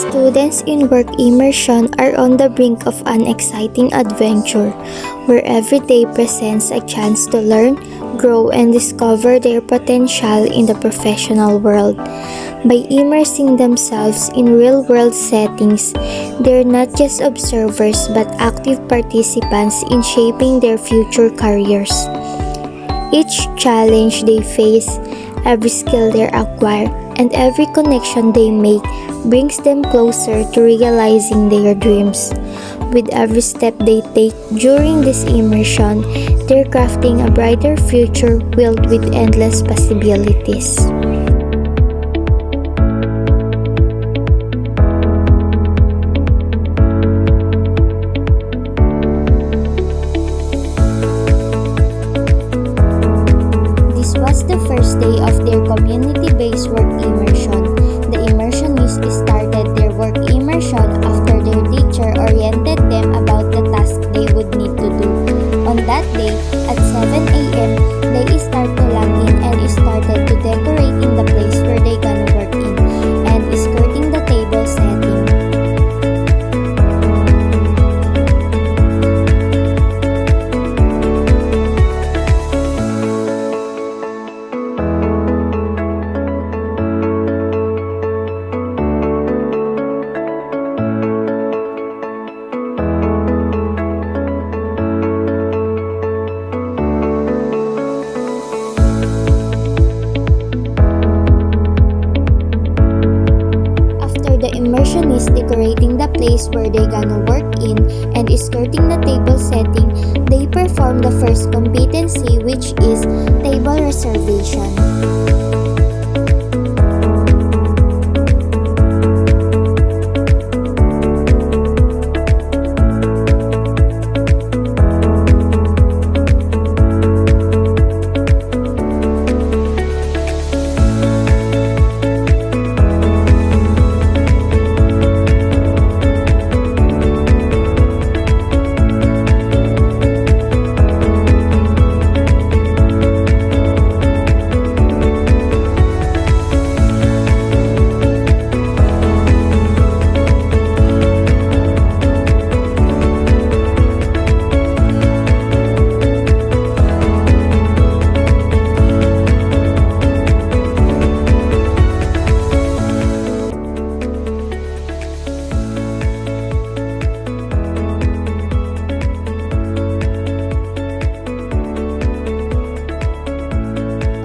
Students in work immersion are on the brink of an exciting adventure where every day presents a chance to learn, grow, and discover their potential in the professional world. By immersing themselves in real-world settings, they're not just observers but active participants in shaping their future careers. Each challenge they face, every skill they acquire, and every connection they make brings them closer to realizing their dreams. With every step they take during this immersion, they're crafting a brighter future filled with endless possibilities. This was the first day of their community-based work immersion. The immersionists started their work immersion after their teacher oriented them about the task they would need to do. On that day, at 7 a.m., they start to log in and started to decorating the place where they gonna work in and skirting the table setting. The immersionists decorating the place where they gonna work in and skirting the table setting, they perform the first competency, which is table reservation.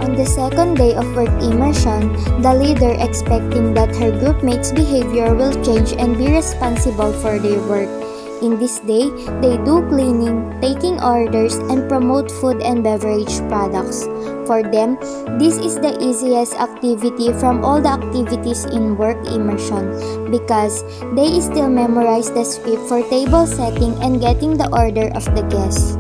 On the second day of work immersion, the leader, expecting that her group mates' behavior will change and be responsible for their work. In this day, they do cleaning, taking orders, and promote food and beverage products. For them, this is the easiest activity from all the activities in work immersion because they still memorize the script for table setting and getting the order of the guests.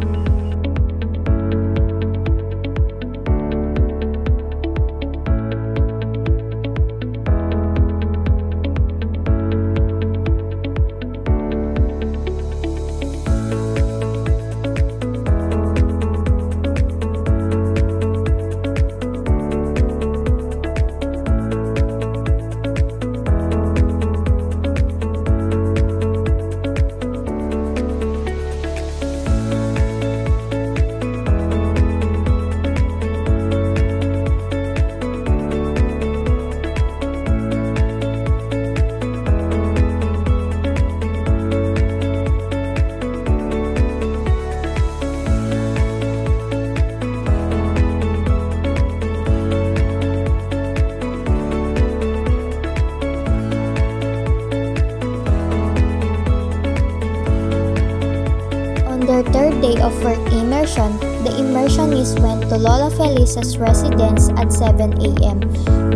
On their third day of work immersion, the immersionists went to Lola Felisa's residence at 7 a.m.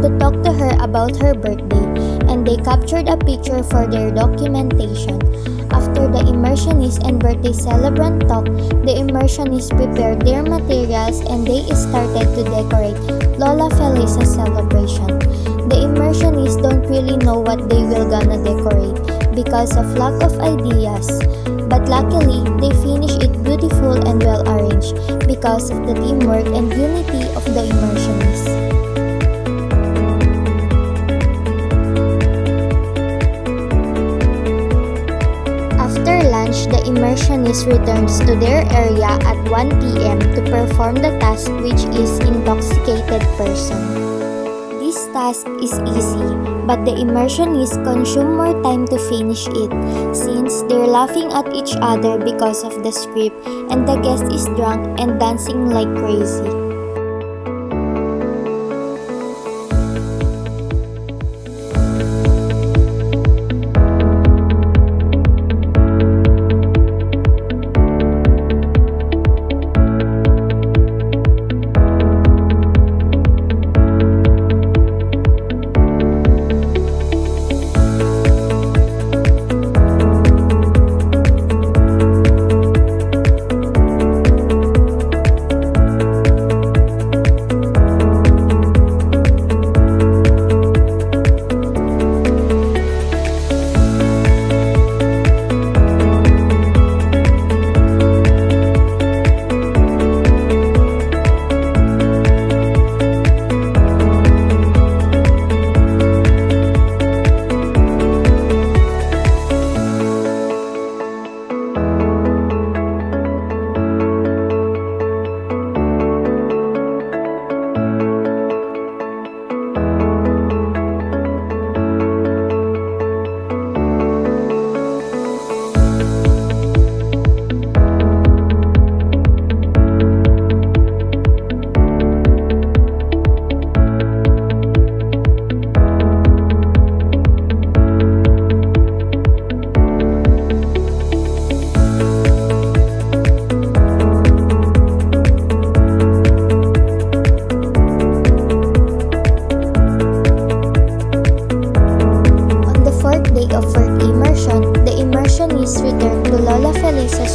to talk to her about her birthday, and they captured a picture for their documentation. After the immersionists and birthday celebrant talk, the immersionists prepared their materials and they started to decorate Lola Felisa's celebration. The immersionists don't really know what they will gonna decorate because of lack of ideas. But luckily, they finished it beautiful and well arranged because of the teamwork and unity of the immersionists. which the immersionist returns to their area at 1 p.m. to perform the task, which is intoxicated person. This task is easy, but the immersionists consume more time to finish it since they're laughing at each other because of the script and the guest is drunk and dancing like crazy.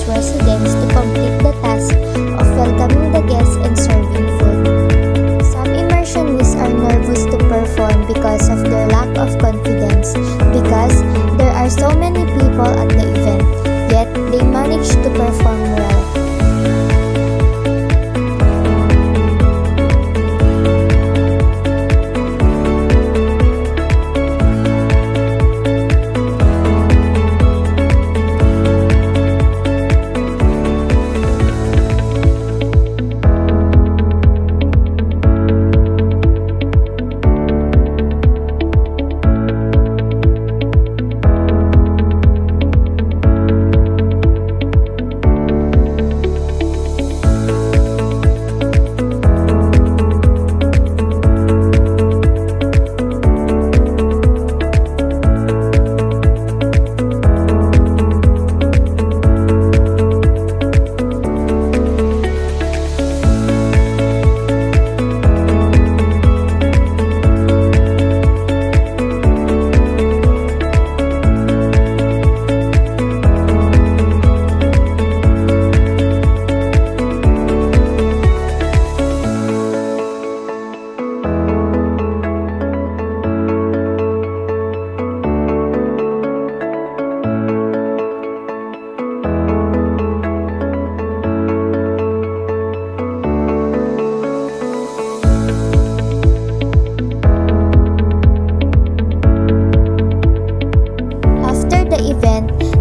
residents to complete the task of welcoming the guests and serving food. Some immersionists are nervous to perform because of their lack of confidence, because there are so many people at the event, yet they manage to perform well.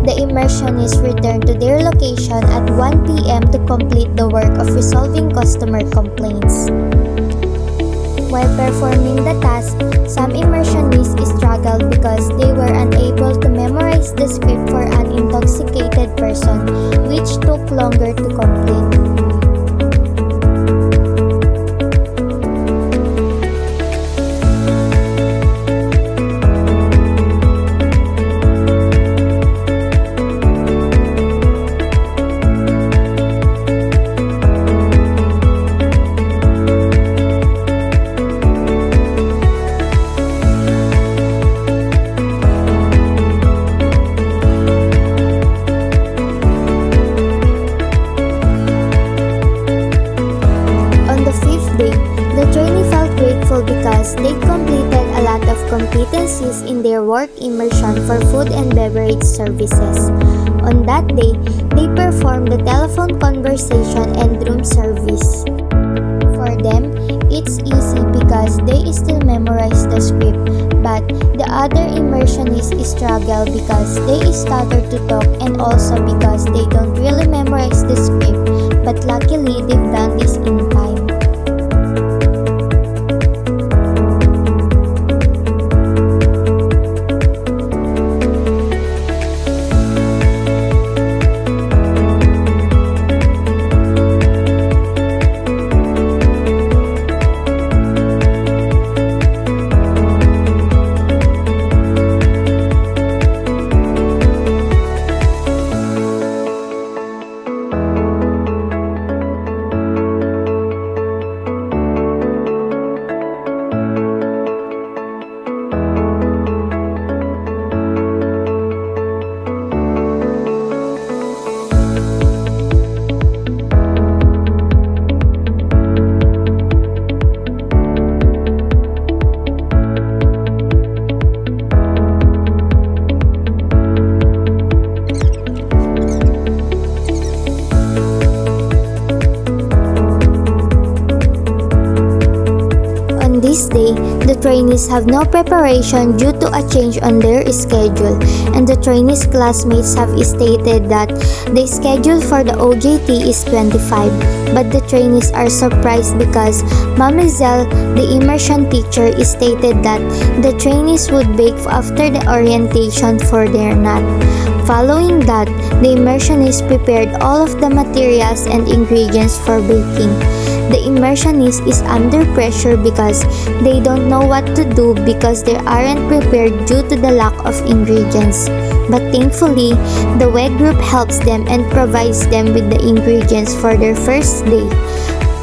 The immersionists return to their location at 1 p.m. to complete the work of resolving customer complaints. While performing the task, some immersionists struggled because they were unable to memorize the script for an intoxicated person, which took longer to complete. Because they completed a lot of competencies in their work immersion for food and beverage services. On that day, they performed the telephone conversation and room service. For them, it's easy because they still memorize the script, But the other immersionists struggle because they stutter to talk and also because they don't really memorize the script, but luckily they've done this in time. This day, the trainees have no preparation due to a change on their schedule, and the trainees' classmates have stated that the schedule for the OJT is 25, but the trainees are surprised because Mamizelle, the immersion teacher, stated that the trainees would bake after the orientation for their nut. Following that, the immersionists prepared all of the materials and ingredients for baking. The immersionist is under pressure because they don't know what to do because they aren't prepared due to the lack of ingredients. But thankfully, the WEG group helps them and provides them with the ingredients for their first day.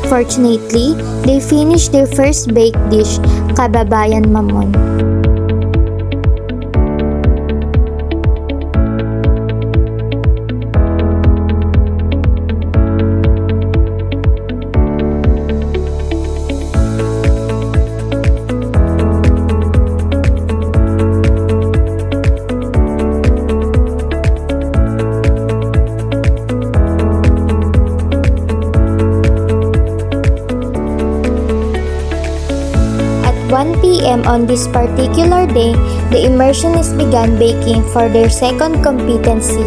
Fortunately, they finished their first baked dish, Kababayan Mamon. At 1 p.m. on this particular day, the immersionists began baking for their second competency.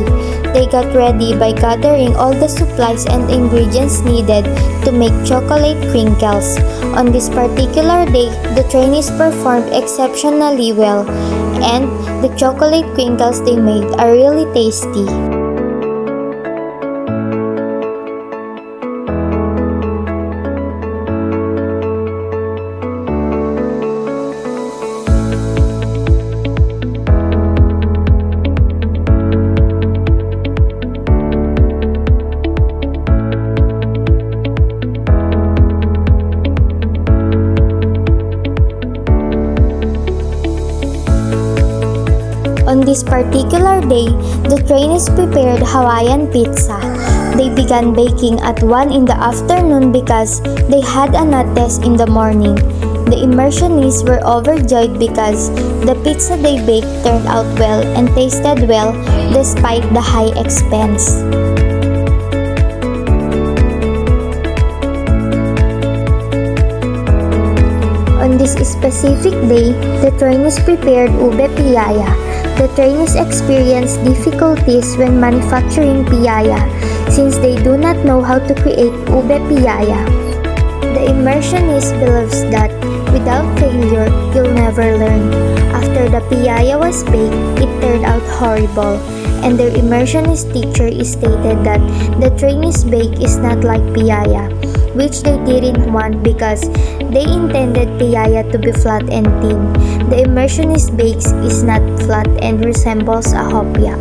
They got ready by gathering all the supplies and ingredients needed to make chocolate crinkles. On this particular day, the trainees performed exceptionally well, and the chocolate crinkles they made are really tasty. On this particular day, the trainees prepared Hawaiian pizza. They began baking at 1 in the afternoon because they had a nut test in the morning. The immersionists were overjoyed because the pizza they baked turned out well and tasted well despite the high expense. On this specific day, the trainees prepared ube piyaya. The trainees experienced difficulties when manufacturing piyaya since they do not know how to create ube piyaya. The immersionist believes that without failure, you'll never learn. After the piyaya was baked, it turned out horrible, and their immersionist teacher stated that the trainees' bake is not like piyaya, which they didn't want because they intended piyaya to be flat and thin. The immersionist bakes is not flat and resembles a hopya.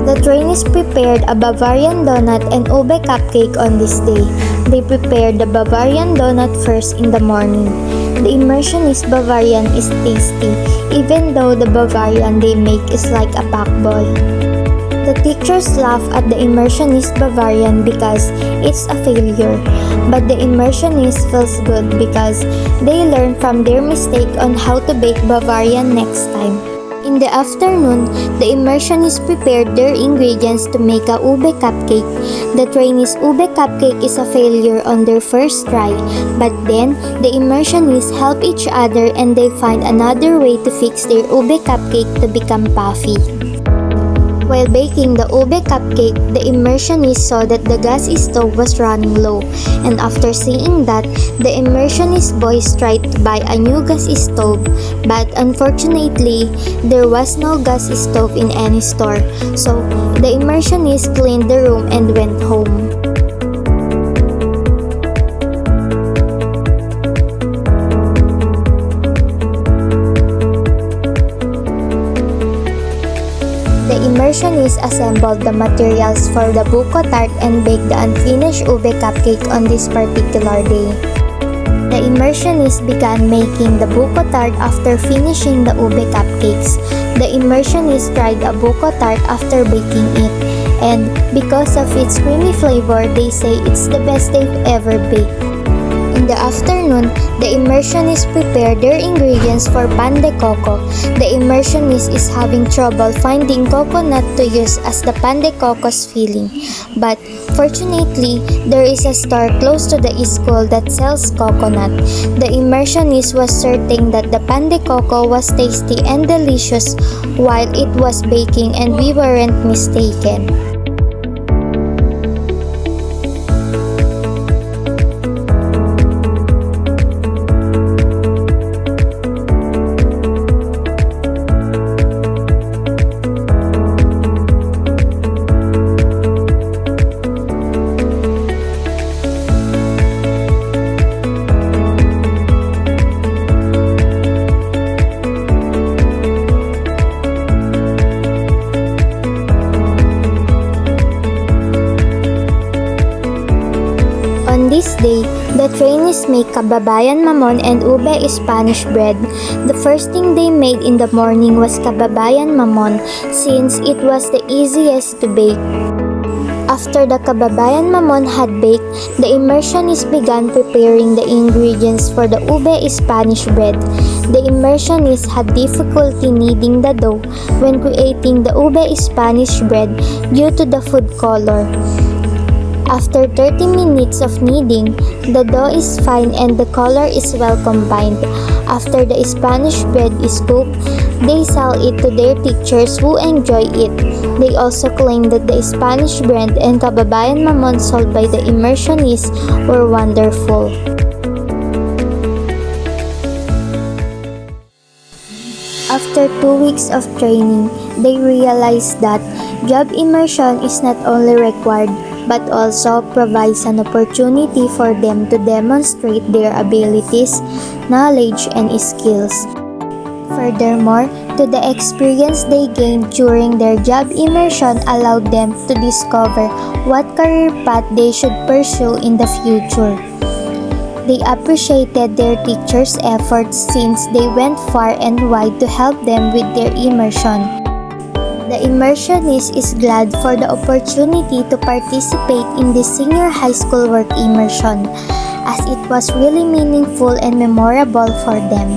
The trainees prepared a Bavarian donut and ube cupcake on this day. They prepared the Bavarian donut first in the morning. The immersionist Bavarian is tasty, even though the Bavarian they make is like a pakboy. The teachers laugh at the immersionist Bavarian because it's a failure, but the immersionist feels good because they learn from their mistake on how to bake Bavarian next time. In the afternoon, the immersionists prepared their ingredients to make a ube cupcake. The trainees' ube cupcake is a failure on their first try, but then the immersionists help each other and they find another way to fix their ube cupcake to become puffy. While baking the ube cupcake, the immersionists saw that the gas stove was running low, and after seeing that, the immersionist boys tried to buy a new gas stove, but unfortunately, there was no gas stove in any store, so the immersionists cleaned the room and went home. The immersionists assembled the materials for the buko tart and baked the unfinished ube cupcake on this particular day. The immersionists began making the buko tart after finishing the ube cupcakes. The immersionists tried a buko tart after baking it, and because of its creamy flavor, they say it's the best they've ever baked. In the afternoon, the immersionists prepared their ingredients for pan de coco. The immersionist is having trouble finding coconut to use as the pan de coco's filling. But fortunately, there is a store close to the school that sells coconut. The immersionist was certain that the pan de coco was tasty and delicious while it was baking, and we weren't mistaken. On this day, the trainees make kababayan mamon and ube Spanish bread. The first thing they made in the morning was kababayan mamon since it was the easiest to bake. After the kababayan mamon had baked, the immersionists began preparing the ingredients for the ube Spanish bread. The immersionists had difficulty kneading the dough when creating the ube Spanish bread due to the food color. After 30 minutes of kneading, the dough is fine and the color is well combined. After the Spanish bread is cooked, they sell it to their teachers who enjoy it. They also claim that the Spanish bread and kababayan mamon sold by the immersionists were wonderful. After 2 weeks of training, they realized that job immersion is not only required but also provides an opportunity for them to demonstrate their abilities, knowledge, and skills. Furthermore, the experience they gained during their job immersion allowed them to discover what career path they should pursue in the future. They appreciated their teachers' efforts since they went far and wide to help them with their immersion. The immersionist is glad for the opportunity to participate in the senior high school work immersion, as it was really meaningful and memorable for them.